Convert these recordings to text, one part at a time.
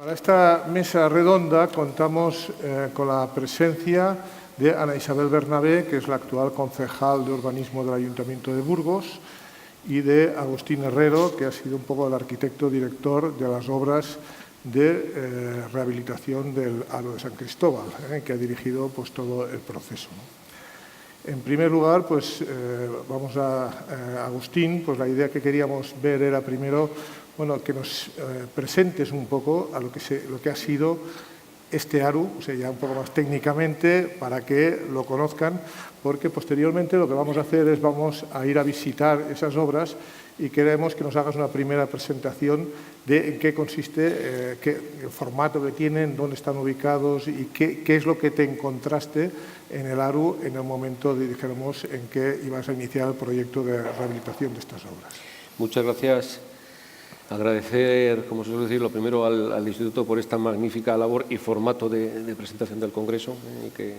Para esta mesa redonda contamos con la presencia de Ana Isabel Bernabé, que es la actual concejal de urbanismo del Ayuntamiento de Burgos, y de Agustín Herrero, que ha sido un poco el arquitecto director de las obras de rehabilitación del Aro de San Cristóbal, que ha dirigido pues, todo el proceso, ¿no? En primer lugar, pues vamos a Agustín, pues la idea que queríamos ver era primero, bueno, que nos presentes un poco a lo que ha sido este ARU, o sea, ya un poco más técnicamente, para que lo conozcan, porque posteriormente lo que vamos a hacer es vamos a ir a visitar esas obras y queremos que nos hagas una primera presentación de en qué consiste, el formato que tienen, dónde están ubicados y qué es lo que te encontraste en el ARU en el momento, dijéramos, en que ibas a iniciar el proyecto de rehabilitación de estas obras. Muchas gracias. Agradecer, como se suele decir, lo primero al Instituto por esta magnífica labor y formato de presentación del Congreso, que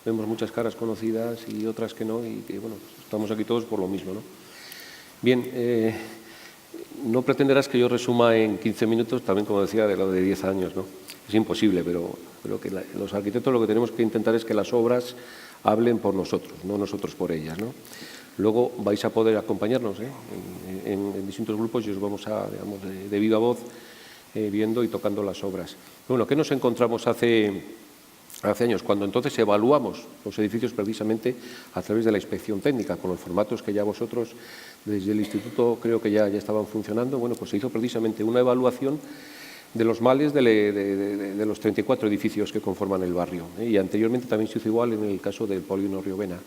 vemos muchas caras conocidas y otras que no, y que bueno, estamos aquí todos por lo mismo, ¿no? Bien, no pretenderás que yo resuma en 15 minutos, también como decía, de lo de 10 años, ¿no? Es imposible, pero que los arquitectos lo que tenemos que intentar es que las obras hablen por nosotros, no nosotros por ellas, ¿no? Luego vais a poder acompañarnos en distintos grupos y os vamos a, digamos, de viva voz viendo y tocando las obras. Bueno, ¿qué nos encontramos hace años? Cuando entonces evaluamos los edificios precisamente a través de la inspección técnica, con los formatos que ya vosotros desde el Instituto creo que ya estaban funcionando. Bueno, pues se hizo precisamente una evaluación de los males de los 34 edificios que conforman el barrio. Y anteriormente también se hizo igual en el caso del Polígono Riovena.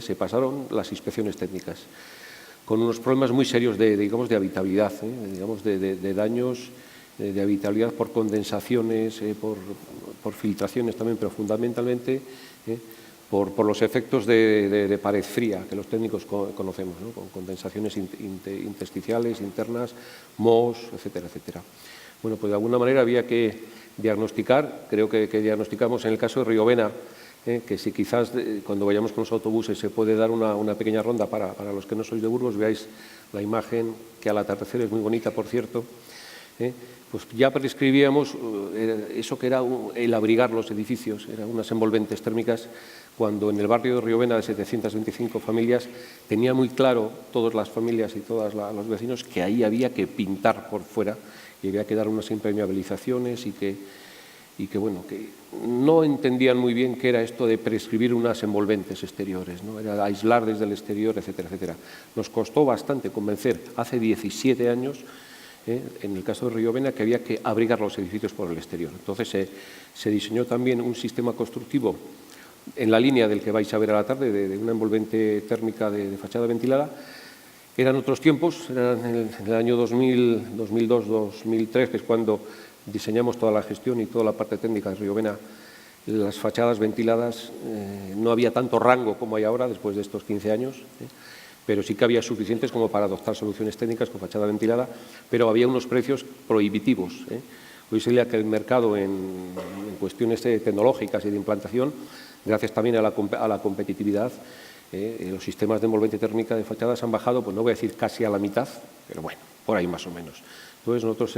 Se pasaron las inspecciones técnicas con unos problemas muy serios de habitabilidad, digamos de daños de habitabilidad por condensaciones, por filtraciones también, pero fundamentalmente por los efectos de pared fría que los técnicos conocemos, ¿no? Con condensaciones intersticiales, internas, mohos, etcétera, etcétera. Bueno, pues de alguna manera había que diagnosticar, creo que diagnosticamos en el caso de Riovena, que si quizás cuando vayamos con los autobuses se puede dar una pequeña ronda para los que no sois de Burgos, veáis la imagen, que al atardecer es muy bonita, por cierto, pues ya prescribíamos eso que era el abrigar los edificios, eran unas envolventes térmicas, cuando en el barrio de Riovena de 725 familias tenía muy claro todas las familias y todos los vecinos que ahí había que pintar por fuera y había que dar unas impermeabilizaciones y que bueno, que no entendían muy bien qué era esto de prescribir unas envolventes exteriores, ¿no? Era aislar desde el exterior, etcétera, etcétera. Nos costó bastante convencer hace 17 años, en el caso de Riovena, que había que abrigar los edificios por el exterior. Entonces se diseñó también un sistema constructivo en la línea del que vais a ver a la tarde, de una envolvente térmica de fachada ventilada. Eran otros tiempos, eran en el año 2000, 2002, 2003, que es cuando diseñamos toda la gestión y toda la parte técnica de Riovena, las fachadas ventiladas. No había tanto rango como hay ahora, después de estos 15 años, pero sí que había suficientes como para adoptar soluciones técnicas con fachada ventilada, pero había unos precios prohibitivos. Hoy se diría que el mercado en cuestiones tecnológicas y de implantación, gracias también a la competitividad, los sistemas de envolvente térmica de fachadas han bajado, pues no voy a decir casi a la mitad, pero bueno, por ahí más o menos. Entonces nosotros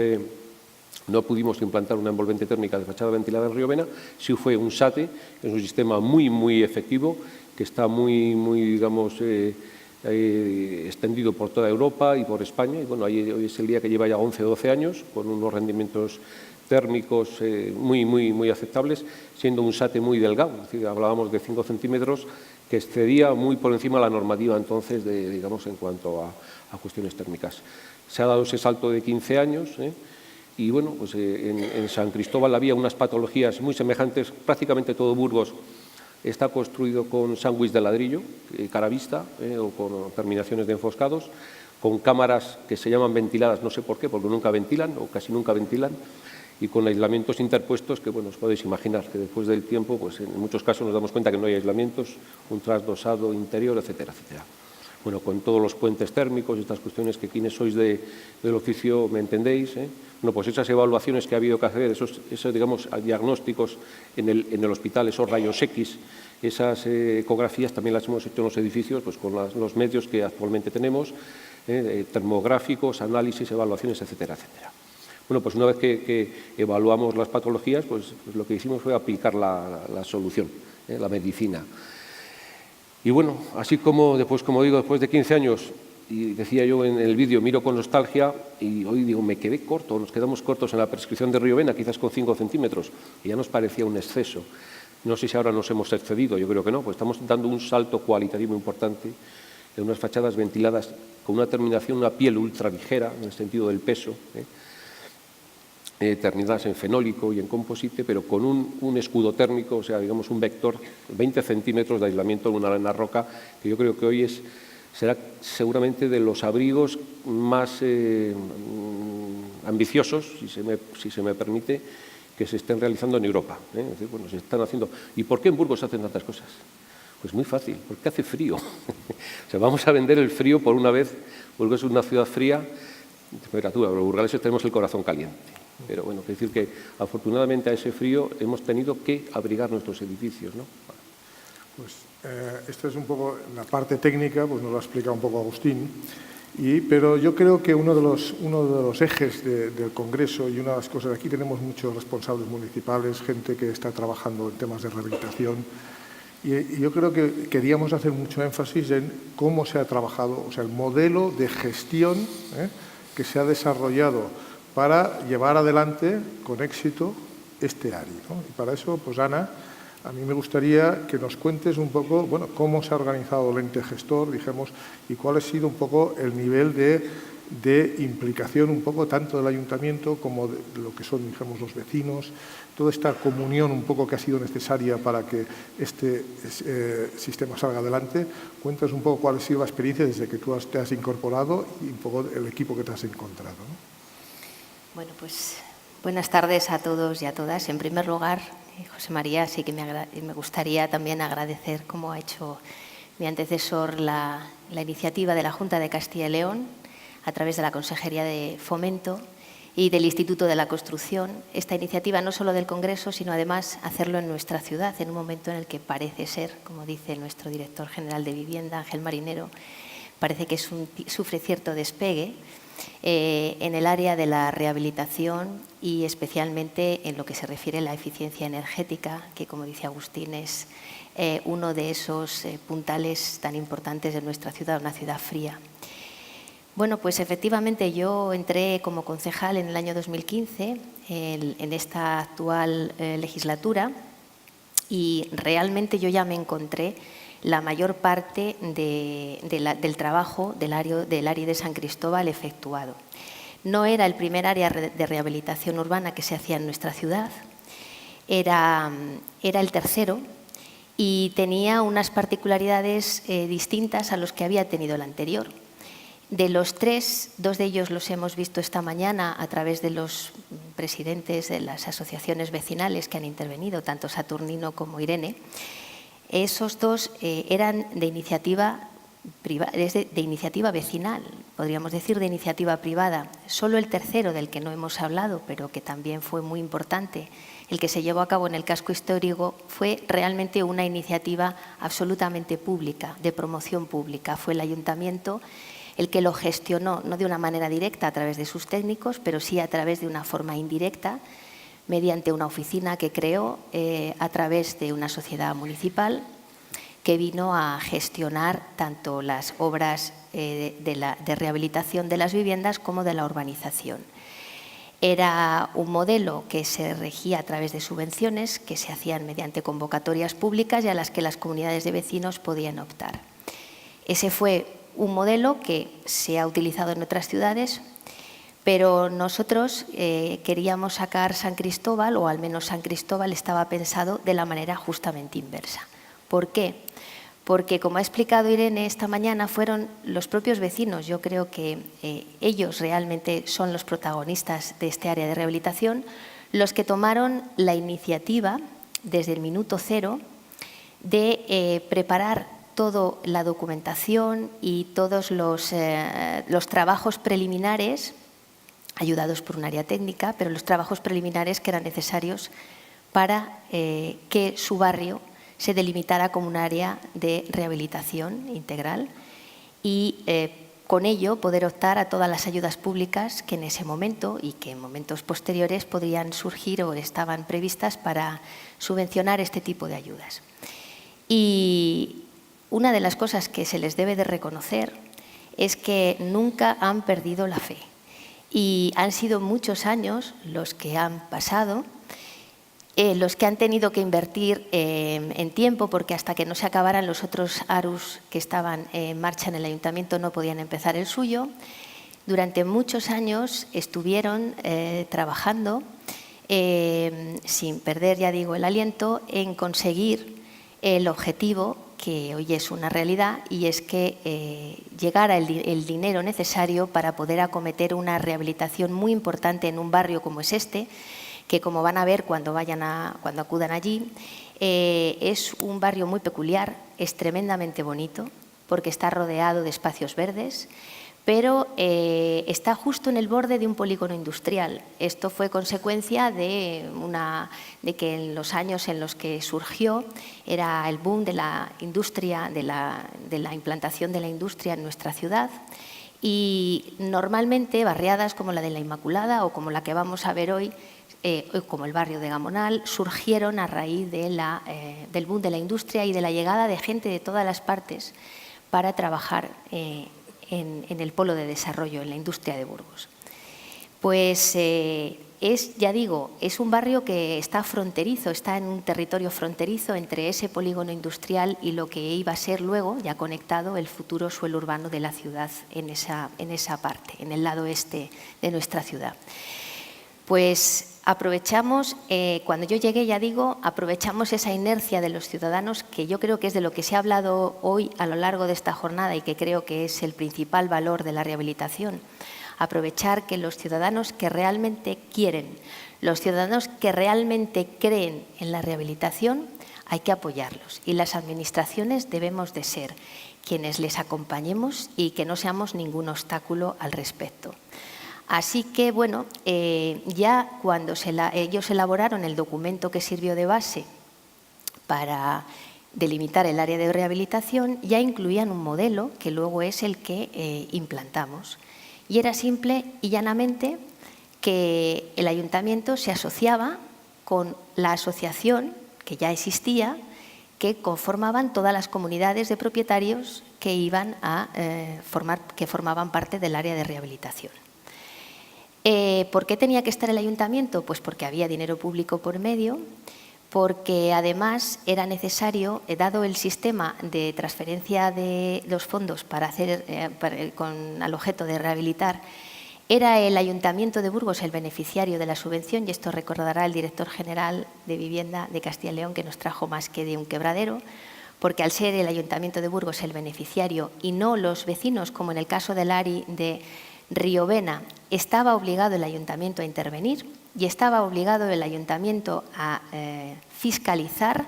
no pudimos implantar una envolvente térmica de fachada ventilada en Riovena, sí fue un SATE, es un sistema muy efectivo, que está muy digamos, extendido por toda Europa y por España, y bueno, hoy es el día que lleva ya 11 o 12 años, con unos rendimientos térmicos muy aceptables, siendo un SATE muy delgado, es decir, hablábamos de 5 centímetros, que excedía muy por encima de la normativa entonces, digamos, en cuanto a cuestiones térmicas. Se ha dado ese salto de 15 años, y bueno, pues en San Cristóbal había unas patologías muy semejantes, prácticamente todo Burgos está construido con sándwich de ladrillo, cara vista, o con terminaciones de enfoscados, con cámaras que se llaman ventiladas, no sé por qué, porque nunca ventilan o casi nunca ventilan, y con aislamientos interpuestos que, bueno, os podéis imaginar que después del tiempo, pues en muchos casos nos damos cuenta que no hay aislamientos, un trasdosado interior, etcétera, etcétera. Bueno, con todos los puentes térmicos, estas cuestiones que quienes sois del oficio me entendéis, Bueno, pues esas evaluaciones que ha habido que hacer, esos digamos, diagnósticos en el hospital, esos rayos X, esas ecografías también las hemos hecho en los edificios, pues con los medios que actualmente tenemos, termográficos, análisis, evaluaciones, etcétera, etcétera. Bueno, pues una vez que evaluamos las patologías, pues lo que hicimos fue aplicar la solución, la medicina. Y bueno, así como después, como digo, después de 15 años, y decía yo en el vídeo, miro con nostalgia y hoy digo, me quedé corto, nos quedamos cortos en la prescripción de Riovena, quizás con 5 centímetros, y ya nos parecía un exceso. No sé si ahora nos hemos excedido, yo creo que no, pues estamos dando un salto cualitativo importante en unas fachadas ventiladas con una terminación, una piel ultraligera, en el sentido del peso, terminadas en fenólico y en composite, pero con un escudo térmico, o sea, digamos un vector, 20 centímetros de aislamiento en una arena roca, que yo creo que hoy será seguramente de los abrigos más ambiciosos, si se me permite, que se estén realizando en Europa. Es decir, bueno, se están haciendo. ¿Y por qué en Burgos se hacen tantas cosas? Pues muy fácil, porque hace frío. O sea, vamos a vender el frío por una vez. Burgos es una ciudad fría, temperatura, los burgaleses tenemos el corazón caliente. Pero bueno, es decir que afortunadamente a ese frío hemos tenido que abrigar nuestros edificios, ¿no? Pues esta es un poco la parte técnica, pues nos lo ha explicado un poco Agustín, pero yo creo que uno de los ejes del Congreso y una de las cosas, aquí tenemos muchos responsables municipales, gente que está trabajando en temas de rehabilitación, y yo creo que queríamos hacer mucho énfasis en cómo se ha trabajado, o sea, el modelo de gestión que se ha desarrollado para llevar adelante con éxito este área, ¿no? Y para eso, pues Ana, a mí me gustaría que nos cuentes un poco, bueno, cómo se ha organizado el ente gestor, dijimos, y cuál ha sido un poco el nivel de implicación un poco tanto del ayuntamiento como de lo que son, dijimos, los vecinos, toda esta comunión un poco que ha sido necesaria para que este sistema salga adelante. Cuéntanos un poco cuál ha sido la experiencia desde que tú te has incorporado y un poco el equipo que te has encontrado, ¿no? Bueno, pues buenas tardes a todos y a todas. En primer lugar, José María, sí que me gustaría también agradecer, como ha hecho mi antecesor, la iniciativa de la Junta de Castilla y León a través de la Consejería de Fomento y del Instituto de la Construcción. Esta iniciativa no solo del Congreso, sino además hacerlo en nuestra ciudad, en un momento en el que parece ser, como dice nuestro director general de Vivienda, Ángel Marinero, parece que sufre cierto despegue en el área de la rehabilitación y especialmente en lo que se refiere a la eficiencia energética, que, como dice Agustín, es uno de esos puntales tan importantes de nuestra ciudad, una ciudad fría. Bueno, pues efectivamente yo entré como concejal en el año 2015 en esta actual legislatura y realmente yo ya me encontré la mayor parte del trabajo del área de San Cristóbal efectuado. No era el primer área de rehabilitación urbana que se hacía en nuestra ciudad, era el tercero y tenía unas particularidades distintas a los que había tenido el anterior. De los tres, dos de ellos los hemos visto esta mañana a través de los presidentes de las asociaciones vecinales que han intervenido, tanto Saturnino como Irene. Esos dos eran de iniciativa vecinal, podríamos decir de iniciativa privada. Solo el tercero, del que no hemos hablado, pero que también fue muy importante, el que se llevó a cabo en el casco histórico, fue realmente una iniciativa absolutamente pública, de promoción pública. Fue el ayuntamiento el que lo gestionó, no de una manera directa a través de sus técnicos, pero sí a través de una forma indirecta, mediante una oficina que creó a través de una sociedad municipal que vino a gestionar tanto las obras de rehabilitación de las viviendas como de la urbanización. Era un modelo que se regía a través de subvenciones que se hacían mediante convocatorias públicas y a las que las comunidades de vecinos podían optar. Ese fue un modelo que se ha utilizado en otras ciudades, pero nosotros queríamos sacar San Cristóbal, o al menos San Cristóbal estaba pensado de la manera justamente inversa. ¿Por qué? Porque, como ha explicado Irene esta mañana, fueron los propios vecinos, yo creo que ellos realmente son los protagonistas de este área de rehabilitación, los que tomaron la iniciativa desde el minuto cero de preparar toda la documentación y todos los trabajos preliminares, ayudados por un área técnica, pero los trabajos preliminares que eran necesarios para que su barrio se delimitara como un área de rehabilitación integral y con ello poder optar a todas las ayudas públicas que en ese momento y que en momentos posteriores podrían surgir o estaban previstas para subvencionar este tipo de ayudas. Y una de las cosas que se les debe de reconocer es que nunca han perdido la fe. Y han sido muchos años los que han pasado, los que han tenido que invertir en tiempo, porque hasta que no se acabaran los otros ARUs que estaban en marcha en el ayuntamiento no podían empezar el suyo. Durante muchos años estuvieron trabajando sin perder, ya digo, el aliento en conseguir el objetivo que hoy es una realidad, y es que llegara el dinero necesario para poder acometer una rehabilitación muy importante en un barrio como es este, que como van a ver cuando acudan allí, es un barrio muy peculiar, es tremendamente bonito porque está rodeado de espacios verdes, pero está justo en el borde de un polígono industrial. Esto fue consecuencia de que en los años en los que surgió era el boom de la industria, de la implantación de la industria en nuestra ciudad. Y normalmente barriadas como la de la Inmaculada o como la que vamos a ver hoy, como el barrio de Gamonal, surgieron a raíz del boom de la industria y de la llegada de gente de todas las partes para trabajar en el polo de desarrollo, en la industria de Burgos. Pues ya digo, es un barrio que está fronterizo, está en un territorio fronterizo entre ese polígono industrial y lo que iba a ser luego, ya conectado, el futuro suelo urbano de la ciudad en esa parte, en el lado este de nuestra ciudad. Pues aprovechamos, cuando yo llegué, ya digo, aprovechamos esa inercia de los ciudadanos, que yo creo que es de lo que se ha hablado hoy a lo largo de esta jornada y que creo que es el principal valor de la rehabilitación. Aprovechar que los ciudadanos que realmente quieren, los ciudadanos que realmente creen en la rehabilitación, hay que apoyarlos. Y las administraciones debemos de ser quienes les acompañemos y que no seamos ningún obstáculo al respecto. Así que, bueno, ya cuando ellos elaboraron el documento que sirvió de base para delimitar el área de rehabilitación, ya incluían un modelo que luego es el que implantamos. Y era simple y llanamente que el ayuntamiento se asociaba con la asociación que ya existía, que conformaban todas las comunidades de propietarios que formaban parte del área de rehabilitación. ¿Por qué tenía que estar el ayuntamiento? Pues porque había dinero público por medio, porque además era necesario, dado el sistema de transferencia de los fondos con al objeto de rehabilitar, era el Ayuntamiento de Burgos el beneficiario de la subvención, y esto recordará el director general de Vivienda de Castilla y León, que nos trajo más que de un quebradero, porque al ser el Ayuntamiento de Burgos el beneficiario y no los vecinos, como en el caso del ARI de Riovena, estaba obligado el ayuntamiento a intervenir y estaba obligado el ayuntamiento a fiscalizar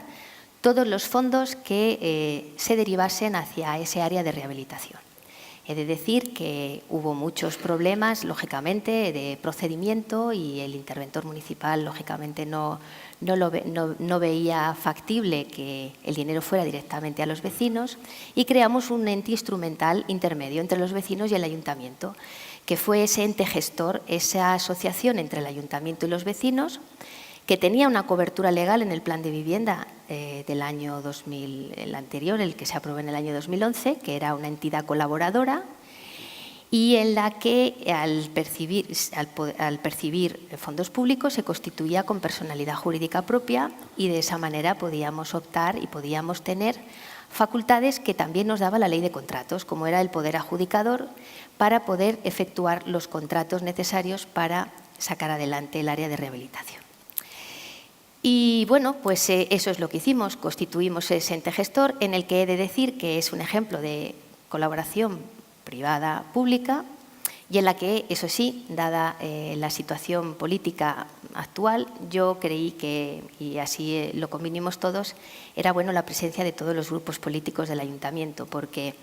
todos los fondos que se derivasen hacia ese área de rehabilitación. He de decir que hubo muchos problemas, lógicamente, de procedimiento, y el interventor municipal, lógicamente, no veía factible que el dinero fuera directamente a los vecinos, y creamos un ente instrumental intermedio entre los vecinos y el ayuntamiento, que fue ese ente gestor, esa asociación entre el ayuntamiento y los vecinos, que tenía una cobertura legal en el plan de vivienda del año 2000, el anterior, el que se aprobó en el año 2011, que era una entidad colaboradora, y en la que al percibir fondos públicos se constituía con personalidad jurídica propia, y de esa manera podíamos optar y podíamos tener facultades que también nos daba la ley de contratos, como era el poder adjudicador, para poder efectuar los contratos necesarios para sacar adelante el área de rehabilitación. Y bueno, pues eso es lo que hicimos, constituimos ese ente gestor, en el que he de decir que es un ejemplo de colaboración privada-pública, y en la que, eso sí, dada la situación política actual, yo creí que, y así lo convinimos todos, era bueno la presencia de todos los grupos políticos del ayuntamiento, porque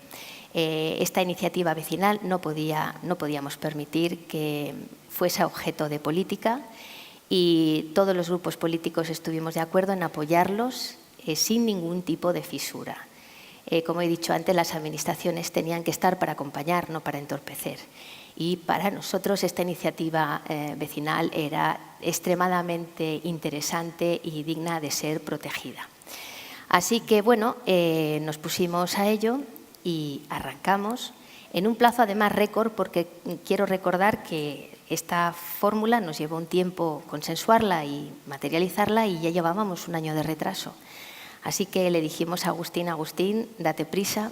esta iniciativa vecinal no podíamos permitir que fuese objeto de política, y todos los grupos políticos estuvimos de acuerdo en apoyarlos sin ningún tipo de fisura. Como he dicho antes, las administraciones tenían que estar para acompañar, no para entorpecer. Y para nosotros esta iniciativa vecinal era extremadamente interesante y digna de ser protegida. Así que, bueno, nos pusimos a ello y arrancamos en un plazo además récord, porque quiero recordar que esta fórmula nos llevó un tiempo consensuarla y materializarla y ya llevábamos un año de retraso. Así que le dijimos a Agustín, date prisa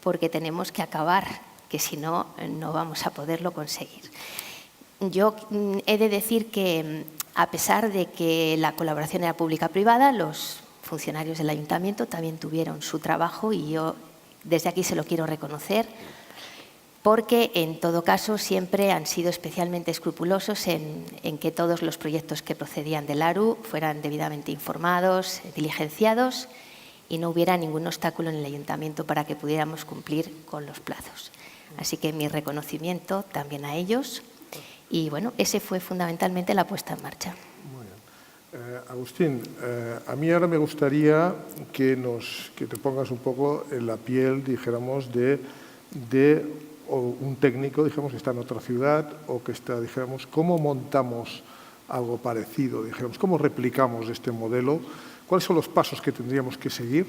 porque tenemos que acabar, que si no, no vamos a poderlo conseguir. Yo he de decir que, a pesar de que la colaboración era pública-privada, los funcionarios del ayuntamiento también tuvieron su trabajo y yo desde aquí se lo quiero reconocer, porque en todo caso siempre han sido especialmente escrupulosos en que todos los proyectos que procedían del ARU fueran debidamente informados, diligenciados y no hubiera ningún obstáculo en el ayuntamiento para que pudiéramos cumplir con los plazos. Así que mi reconocimiento también a ellos y bueno, ese fue fundamentalmente la puesta en marcha. Muy bien. Agustín, a mí ahora me gustaría que te pongas un poco en la piel, dijéramos, de un técnico, dijéramos, que está en otra ciudad o que está, dijéramos, ¿cómo montamos algo parecido? Dijéramos, ¿cómo replicamos este modelo? ¿Cuáles son los pasos que tendríamos que seguir,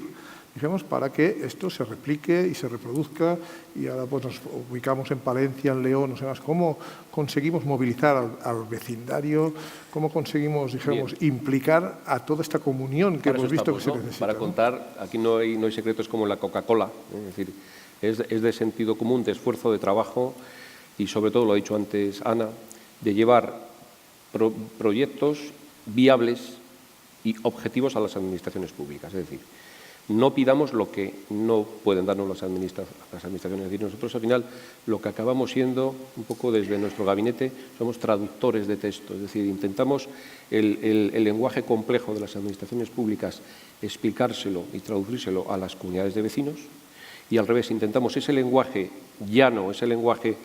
dijéramos, para que esto se replique y se reproduzca? Y ahora pues nos ubicamos en Palencia, en León, no sé más. ¿Cómo conseguimos movilizar al vecindario? ¿Cómo conseguimos, dijéramos, implicar a toda esta comunión que hemos visto que se necesita? Para contar, aquí no hay secretos como la Coca-Cola, es decir, es de sentido común, de esfuerzo, de trabajo y, sobre todo, lo ha dicho antes Ana, de llevar proyectos viables y objetivos a las administraciones públicas. Es decir, no pidamos lo que no pueden darnos las administraciones. Es decir, nosotros al final lo que acabamos siendo, un poco desde nuestro gabinete, somos traductores de texto. Es decir, intentamos el lenguaje complejo de las administraciones públicas explicárselo y traducírselo a las comunidades de vecinos. Y al revés, intentamos ese lenguaje llano, ese lenguaje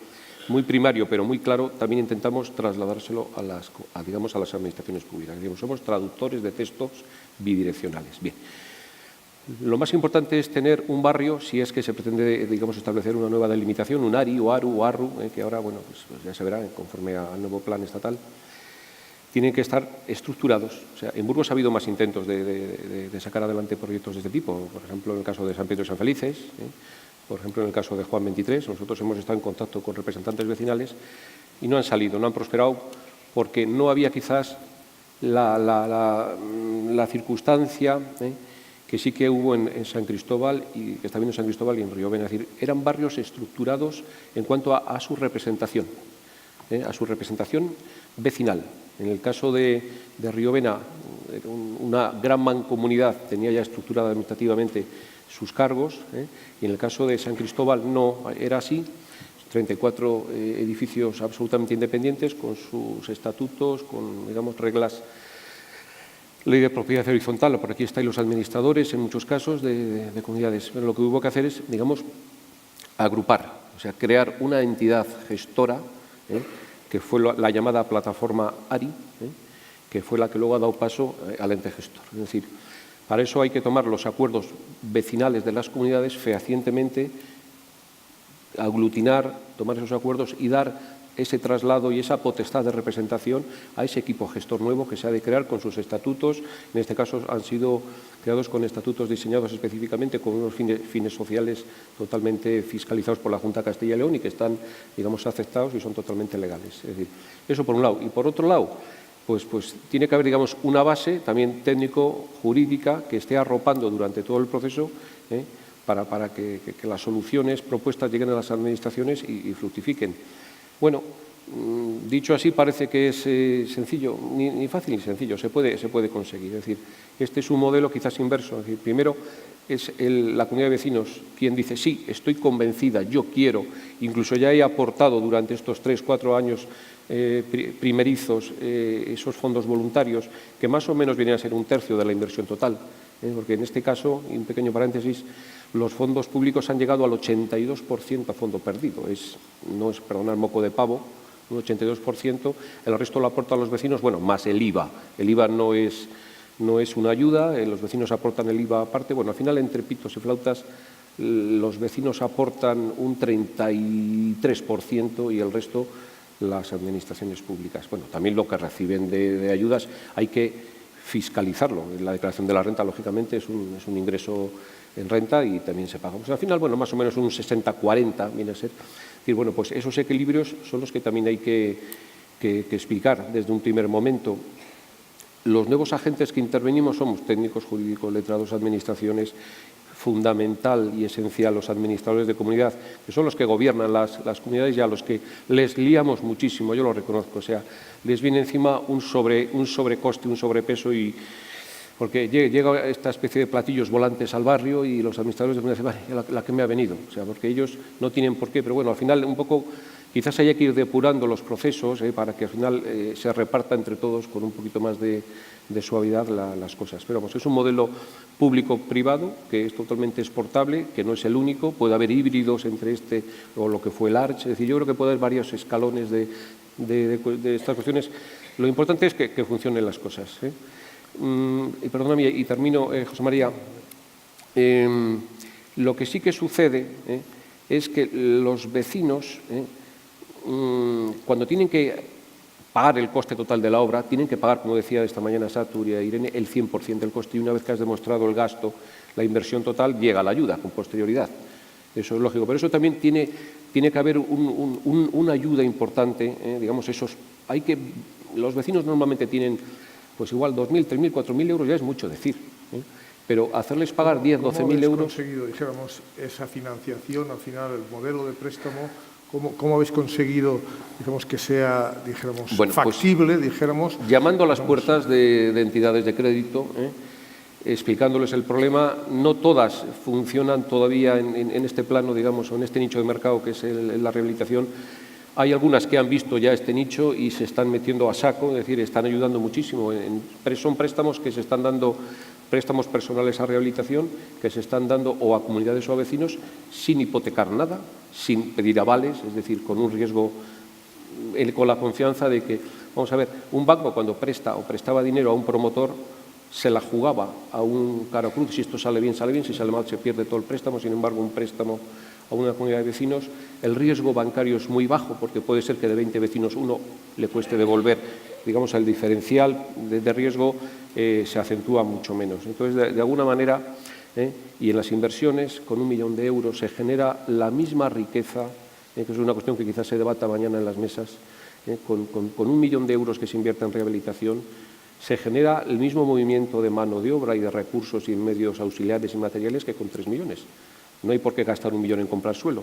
muy primario pero muy claro, también intentamos trasladárselo a las administraciones públicas. Digamos, somos traductores de textos bidireccionales. Bien, lo más importante es tener un barrio, si es que se pretende, digamos, establecer una nueva delimitación, un ARI o ARU o ARRU, que ahora, bueno, pues ya se verá conforme al nuevo plan estatal. Tienen que estar estructurados. O sea, en Burgos ha habido más intentos de sacar adelante proyectos de este tipo. Por ejemplo, en el caso de San Pedro y San Felices, por ejemplo, en el caso de Juan 23, nosotros hemos estado en contacto con representantes vecinales y no han salido, no han prosperado, porque no había quizás la circunstancia que sí que hubo en San Cristóbal y que está viendo en San Cristóbal y en Riobena. Es decir, eran barrios estructurados en cuanto a su representación vecinal. En el caso de Riobena, una gran mancomunidad tenía ya estructurada administrativamente sus cargos, y en el caso de San Cristóbal no era así. 34 edificios absolutamente independientes, con sus estatutos, con, digamos, reglas, ley de propiedad horizontal. Por aquí estáis los administradores, en muchos casos, de comunidades. Pero lo que hubo que hacer es, digamos, agrupar, o sea, crear una entidad gestora, que fue la llamada plataforma ARI, que fue la que luego ha dado paso al ente gestor. Es decir, para eso hay que tomar los acuerdos vecinales de las comunidades fehacientemente, aglutinar, tomar esos acuerdos y dar ese traslado y esa potestad de representación a ese equipo gestor nuevo que se ha de crear con sus estatutos. En este caso han sido creados con estatutos diseñados específicamente con unos fines sociales totalmente fiscalizados por la Junta de Castilla y León y que están, digamos, aceptados y son totalmente legales. Es decir, eso por un lado. Y por otro lado, pues tiene que haber, digamos, una base también técnico-jurídica que esté arropando durante todo el proceso, para que las soluciones propuestas lleguen a las administraciones y fructifiquen. Bueno, dicho así parece que es sencillo, ni fácil ni sencillo, se puede conseguir. Es decir, este es un modelo quizás inverso. Es decir, primero es la comunidad de vecinos quien dice, sí, estoy convencida, yo quiero, incluso ya he aportado durante estos 3-4 años primerizos esos fondos voluntarios, que más o menos vienen a ser 1/3 de la inversión total, porque en este caso, y un pequeño paréntesis, los fondos públicos han llegado al 82% a fondo perdido. No es, perdonad, moco de pavo, un 82%, el resto lo aportan los vecinos, bueno, más el IVA. El IVA no es una ayuda, los vecinos aportan el IVA aparte. Bueno, al final, entre pitos y flautas, los vecinos aportan un 33% y el resto las administraciones públicas. Bueno, también lo que reciben de ayudas hay que fiscalizarlo. La declaración de la renta, lógicamente, es un ingreso en renta y también se paga. Pues al final, bueno, más o menos un 60-40 viene a ser. Es decir, bueno, pues esos equilibrios son los que también hay que explicar desde un primer momento. Los nuevos agentes que intervenimos somos técnicos, jurídicos, letrados, administraciones, fundamental y esencial los administradores de comunidad, que son los que gobiernan las comunidades y a los que les liamos muchísimo, yo lo reconozco, o sea, les viene encima un sobrecoste, un sobrepeso, y porque llega esta especie de platillos volantes al barrio y los administradores de comunidad dicen, vale, la que me ha venido, o sea, porque ellos no tienen por qué, pero bueno, al final un poco quizás haya que ir depurando los procesos para que al final se reparta entre todos con un poquito más de suavidad las cosas. Pero vamos, es un modelo público-privado que es totalmente exportable, que no es el único, puede haber híbridos entre este o lo que fue el ARCH, es decir, yo creo que puede haber varios escalones de estas cuestiones. Lo importante es que funcionen las cosas. Y perdóname, y termino, José María, lo que sí que sucede es que los vecinos, cuando tienen que pagar el coste total de la obra, tienen que pagar, como decía esta mañana Satur y Irene, el 100% del coste, y una vez que has demostrado el gasto, la inversión total, llega la ayuda con posterioridad. Eso es lógico, pero eso también tiene que haber una ayuda importante, digamos, los vecinos normalmente tienen, pues igual 2.000, 3.000, 4.000 euros, ya es mucho decir, pero hacerles pagar 10, 12.000 euros... ¿Cómo habéis conseguido, dijéramos, esa financiación, al final, el modelo de préstamo? ¿Cómo habéis conseguido, digamos, que sea, dijéramos, bueno, factible, pues, dijéramos? Llamando a las puertas de entidades de crédito, explicándoles el problema. No todas funcionan todavía en este plano, digamos, o en este nicho de mercado que es la rehabilitación. Hay algunas que han visto ya este nicho y se están metiendo a saco, es decir, están ayudando muchísimo. Son préstamos que se están dando, préstamos personales a rehabilitación, que se están dando o a comunidades o a vecinos sin hipotecar nada, sin pedir avales, es decir, con un riesgo, con la confianza de que, vamos a ver, un banco cuando presta o prestaba dinero a un promotor se la jugaba a un cara cruz, si esto sale bien, si sale mal se pierde todo el préstamo. Sin embargo, un préstamo a una comunidad de vecinos, el riesgo bancario es muy bajo, porque puede ser que de 20 vecinos uno le cueste devolver, digamos, el diferencial de riesgo se acentúa mucho menos. Entonces, de alguna manera, y en las inversiones, con 1 millón de euros se genera la misma riqueza, que es una cuestión que quizás se debata mañana en las mesas, con 1 millón de euros que se invierta en rehabilitación, se genera el mismo movimiento de mano de obra y de recursos y en medios auxiliares y materiales que con 3 millones. No hay por qué gastar 1 millón en comprar suelo,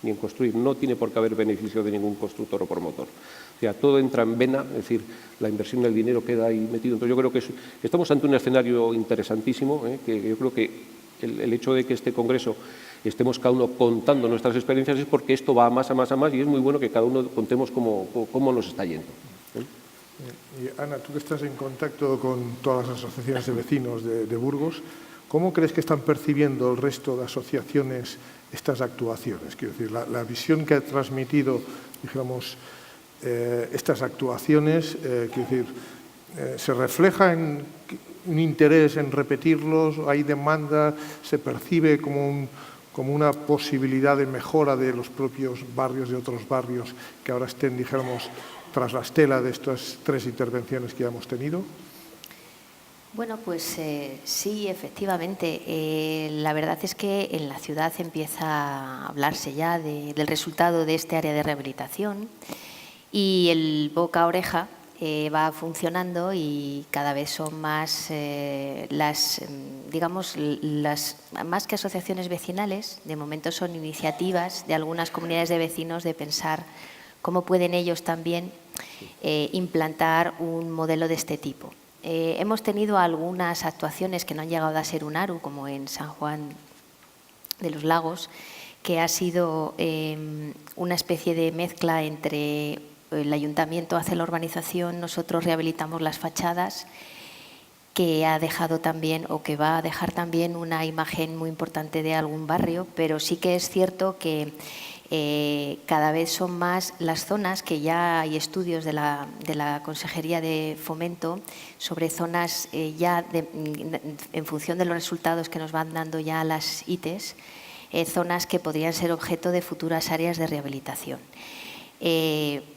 ni en construir. No tiene por qué haber beneficio de ningún constructor o promotor. O sea, todo entra en vena, es decir, la inversión del dinero queda ahí metido. Entonces, yo creo que estamos ante un escenario interesantísimo, que yo creo que el hecho de que este congreso estemos cada uno contando nuestras experiencias es porque esto va a más, y es muy bueno que cada uno contemos cómo nos está yendo. Y Ana, tú que estás en contacto con todas las asociaciones de vecinos de Burgos, ¿cómo crees que están percibiendo el resto de asociaciones estas actuaciones? Quiero decir, la visión que ha transmitido, dijéramos, estas actuaciones, quiero decir, ¿se refleja en un interés en repetirlos? ¿Hay demanda? ¿Se percibe como una posibilidad de mejora de los propios barrios, de otros barrios que ahora estén, dijéramos, tras la estela de estas 3 intervenciones que ya hemos tenido? Bueno, pues sí, efectivamente. La verdad es que en la ciudad empieza a hablarse ya del resultado de este área de rehabilitación y el boca a oreja va funcionando y cada vez son más más que asociaciones vecinales, de momento son iniciativas de algunas comunidades de vecinos de pensar cómo pueden ellos también implantar un modelo de este tipo. Hemos tenido algunas actuaciones que no han llegado a ser un ARU, como en San Juan de los Lagos, que ha sido una especie de mezcla entre el ayuntamiento hace la urbanización, nosotros rehabilitamos las fachadas, que ha dejado también o que va a dejar también una imagen muy importante de algún barrio, pero sí que es cierto que cada vez son más las zonas, que ya hay estudios de la Consejería de Fomento sobre zonas en función de los resultados que nos van dando ya las ITES, zonas que podrían ser objeto de futuras áreas de rehabilitación.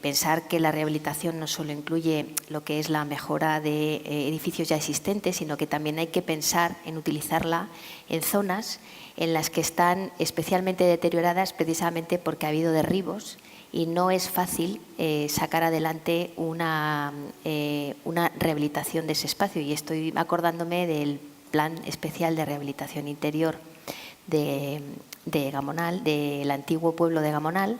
Pensar que la rehabilitación no solo incluye lo que es la mejora de edificios ya existentes, sino que también hay que pensar en utilizarla en zonas en las que están especialmente deterioradas precisamente porque ha habido derribos y no es fácil sacar adelante una rehabilitación de ese espacio. Y estoy acordándome del Plan Especial de Rehabilitación Interior de Gamonal, del antiguo pueblo de Gamonal,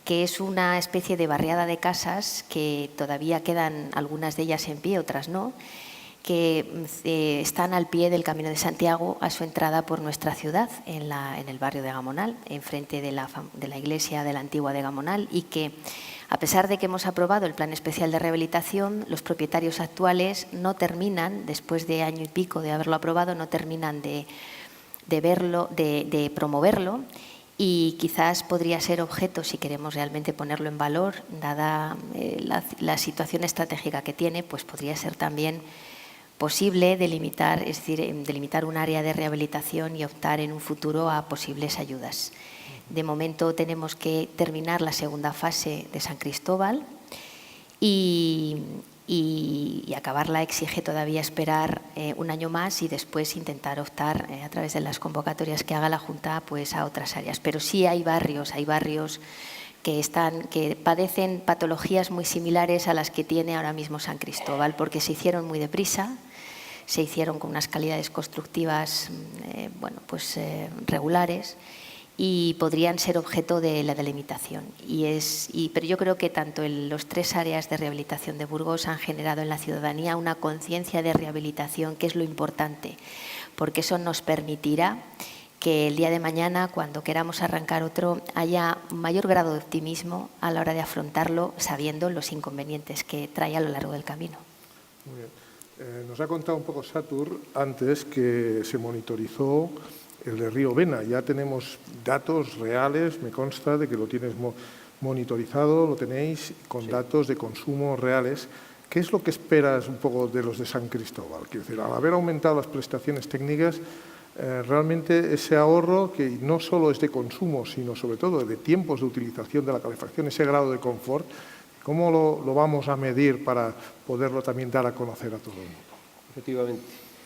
que es una especie de barriada de casas que todavía quedan algunas de ellas en pie, otras no, que están al pie del Camino de Santiago a su entrada por nuestra ciudad, en el barrio de Gamonal, enfrente de la iglesia de la antigua de Gamonal, y que, a pesar de que hemos aprobado el Plan Especial de Rehabilitación, los propietarios actuales no terminan, después de año y pico de haberlo aprobado, no terminan de promoverlo. Y quizás podría ser objeto, si queremos realmente ponerlo en valor, dada la situación estratégica que tiene, pues podría ser también posible delimitar, es decir, delimitar un área de rehabilitación y optar en un futuro a posibles ayudas. De momento tenemos que terminar la segunda fase de San Cristóbal y acabarla exige todavía esperar un año más y después intentar optar a través de las convocatorias que haga la Junta pues a otras áreas. Pero sí hay barrios que padecen patologías muy similares a las que tiene ahora mismo San Cristóbal, porque se hicieron muy deprisa, se hicieron con unas calidades constructivas regulares, y podrían ser objeto de la delimitación. Pero yo creo que tanto los 3 áreas de rehabilitación de Burgos han generado en la ciudadanía una conciencia de rehabilitación, que es lo importante, porque eso nos permitirá que el día de mañana, cuando queramos arrancar otro, haya un mayor grado de optimismo a la hora de afrontarlo, sabiendo los inconvenientes que trae a lo largo del camino. Muy bien. Nos ha contado un poco Satur antes que se monitorizó el de Río Vena. Ya tenemos datos reales, me consta de que lo tienes monitorizado, lo tenéis con datos de consumo reales. ¿Qué es lo que esperas un poco de los de San Cristóbal? Quiero decir, al haber aumentado las prestaciones técnicas, realmente ese ahorro, que no solo es de consumo, sino sobre todo de tiempos de utilización de la calefacción, ese grado de confort, ¿cómo lo vamos a medir para poderlo también dar a conocer a todo el mundo? Efectivamente.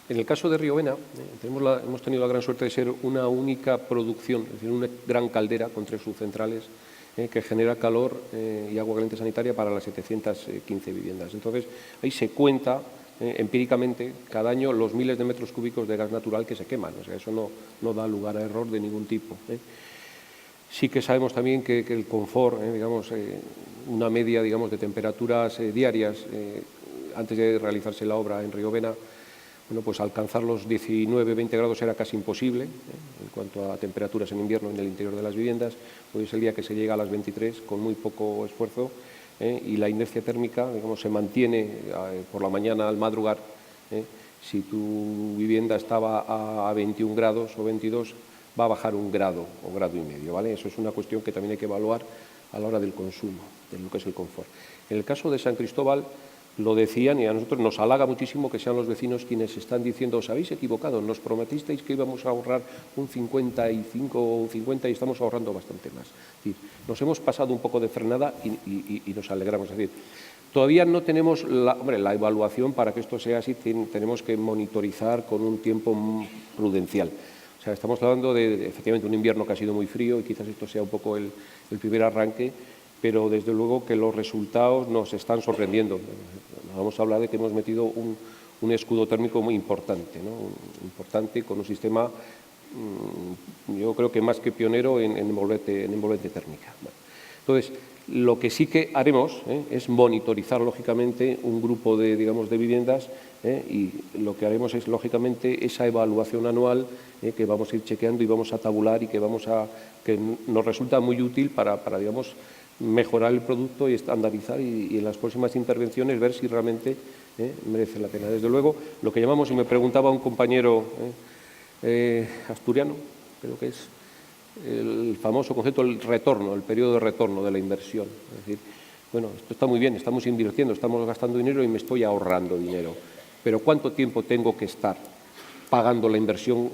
En el caso de Río Vena, hemos tenido la gran suerte de ser una única producción, es decir, una gran caldera con 3 subcentrales que genera calor y agua caliente sanitaria para las 715 viviendas. Entonces, ahí se cuenta empíricamente cada año los miles de metros cúbicos de gas natural que se queman. O sea, eso no da lugar a error de ningún tipo. Sí que sabemos también que el confort, una media de temperaturas diarias antes de realizarse la obra en Río Vena, pues alcanzar los 19-20 grados era casi imposible en cuanto a temperaturas en invierno en el interior de las viviendas. Hoy es el día que se llega a las 23 con muy poco esfuerzo y la inercia térmica se mantiene por la mañana al madrugar. Si tu vivienda estaba a 21 grados o 22, va a bajar 1 grado o grado y medio. ¿Vale? Eso es una cuestión que también hay que evaluar a la hora del consumo, de lo que es el confort. En el caso de San Cristóbal, lo decían y a nosotros nos halaga muchísimo que sean los vecinos quienes están diciendo: os habéis equivocado, nos prometisteis que íbamos a ahorrar un 55 o un 50 y estamos ahorrando bastante más. Es decir, nos hemos pasado un poco de frenada y nos alegramos. Es decir, todavía no tenemos la evaluación para que esto sea así, tenemos que monitorizar con un tiempo prudencial. O sea, estamos hablando de efectivamente un invierno que ha sido muy frío y quizás esto sea un poco el primer arranque, pero desde luego que los resultados nos están sorprendiendo. Vamos a hablar de que hemos metido un escudo térmico muy importante, importante, con un sistema, yo creo que más que pionero en envolvente térmica. Entonces, lo que sí que haremos es monitorizar, lógicamente, un grupo de viviendas y lo que haremos es, lógicamente, esa evaluación anual que vamos a ir chequeando y vamos a tabular y que nos resulta muy útil para mejorar el producto y estandarizar y en las próximas intervenciones ver si realmente merece la pena. Desde luego, lo que llamamos, y me preguntaba un compañero asturiano, creo que es el famoso concepto del retorno, el periodo de retorno de la inversión. Es decir, bueno, esto está muy bien, estamos invirtiendo, estamos gastando dinero y me estoy ahorrando dinero, pero ¿cuánto tiempo tengo que estar pagando la inversión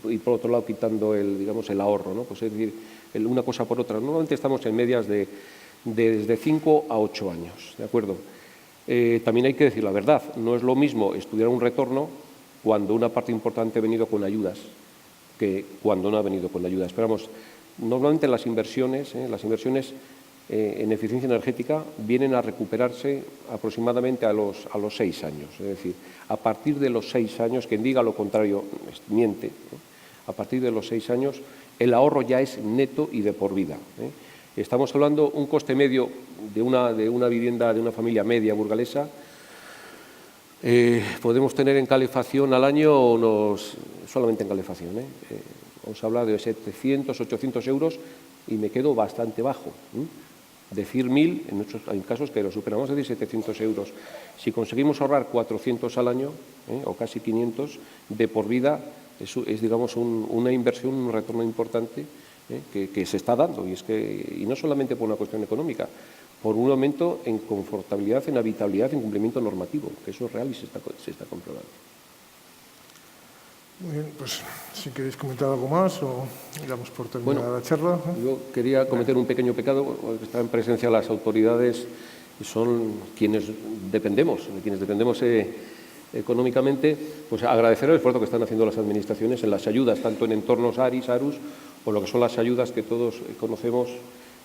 y por otro lado quitando el ahorro, ¿no? Pues es decir, una cosa por otra. Normalmente estamos en medias de desde 5 a 8 años, ¿de acuerdo? También hay que decir la verdad, no es lo mismo estudiar un retorno cuando una parte importante ha venido con ayudas que cuando no ha venido con ayudas. Pero vamos, normalmente las inversiones en eficiencia energética vienen a recuperarse aproximadamente a los 6 años. Es decir, a partir de los 6 años, quien diga lo contrario miente, ¿no? A partir de los 6 años el ahorro ya es neto y de por vida, ¿eh? Estamos hablando un coste medio de una vivienda de una familia media burgalesa. Podemos tener en calefacción al año solamente en calefacción, vamos a hablar de 700, 800 euros y me quedo bastante bajo. Decir 1.000, hay casos que lo superamos, es decir, 700 euros. Si conseguimos ahorrar 400 al año, o casi 500, de por vida, es digamos, una inversión, un retorno importante que se está dando. Y no solamente por una cuestión económica, por un aumento en confortabilidad, en habitabilidad, en cumplimiento normativo, que eso es real y se está comprobando. Muy bien, pues si queréis comentar algo más o damos por terminada la charla. Yo quería cometer un pequeño pecado, que está en presencia de las autoridades y son quienes dependemos económicamente, pues agradecer el esfuerzo que están haciendo las administraciones en las ayudas, tanto en entornos ARIS, ARUS, o lo que son las ayudas que todos conocemos,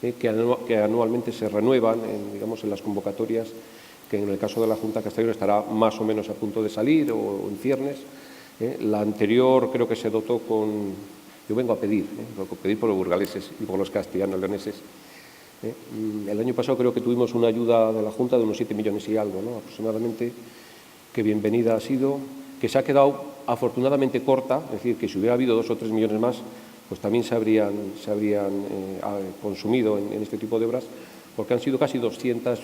que anualmente se renuevan en las convocatorias, que en el caso de la Junta de Castellón estará más o menos a punto de salir o en ciernes. La anterior creo que se dotó con... Yo vengo a pedir por los burgaleses y por los castellano-leoneses. El año pasado creo que tuvimos una ayuda de la Junta de unos 7 millones y algo, ¿no? Aproximadamente, que bienvenida ha sido, que se ha quedado afortunadamente corta, es decir, que si hubiera habido 2 o 3 millones más, pues también se habrían consumido en este tipo de obras, porque han sido casi 200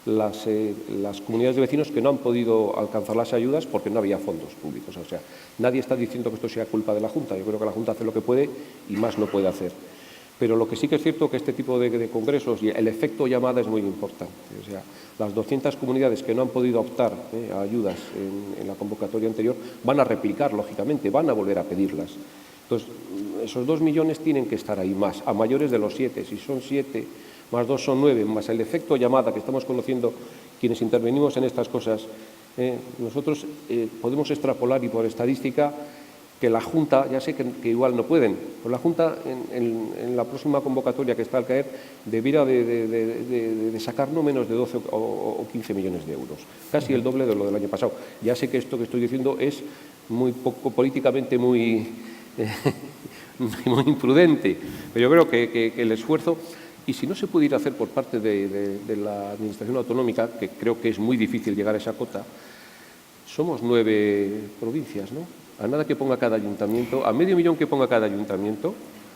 las comunidades de vecinos que no han podido alcanzar las ayudas porque no había fondos públicos. O sea, nadie está diciendo que esto sea culpa de la Junta. Yo creo que la Junta hace lo que puede y más no puede hacer. Pero lo que sí que es cierto es que este tipo de congresos y el efecto llamada es muy importante. O sea, las 200 comunidades que no han podido optar a ayudas en la convocatoria anterior van a replicar, lógicamente, van a volver a pedirlas. Entonces, esos 2 millones tienen que estar ahí más, a mayores de los 7. Si son 7, más 2 son 9, más el efecto llamada que estamos conociendo quienes intervenimos en estas cosas, nosotros podemos extrapolar y por estadística que la Junta, ya sé que igual no pueden, pero la Junta en la próxima convocatoria que está al caer debiera de sacar no menos de 12 o 15 millones de euros, casi el doble de lo del año pasado. Ya sé que esto que estoy diciendo es muy poco políticamente muy imprudente, pero yo creo que el esfuerzo, y si no se pudiera hacer por parte de la Administración autonómica, que creo que es muy difícil llegar a esa cota, somos 9 provincias, ¿no? A nada que ponga cada ayuntamiento, a medio millón que ponga cada ayuntamiento,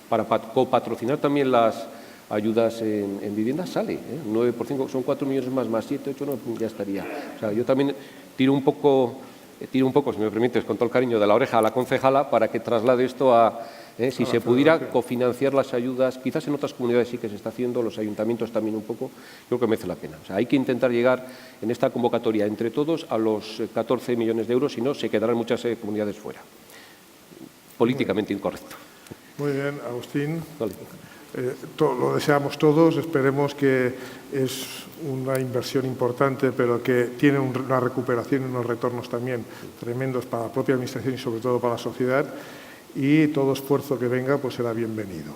para copatrocinar también las ayudas en vivienda, sale, 9 por 5, son 4 millones más 7, 8, 9, ya estaría. O sea, yo también tiro un poco, si me permites, con todo el cariño de la oreja a la concejala para que traslade esto a... si se pudiera cofinanciar las ayudas, quizás en otras comunidades sí que se está haciendo, los ayuntamientos también un poco, creo que merece la pena. O sea, hay que intentar llegar en esta convocatoria entre todos a los 14 millones de euros, si no se quedarán muchas comunidades fuera. Políticamente incorrecto. Muy bien, Agustín. Vale. Lo deseamos todos, esperemos que es una inversión importante, pero que tiene una recuperación y unos retornos también tremendos para la propia Administración y sobre todo para la sociedad. Y todo esfuerzo que venga pues será bienvenido.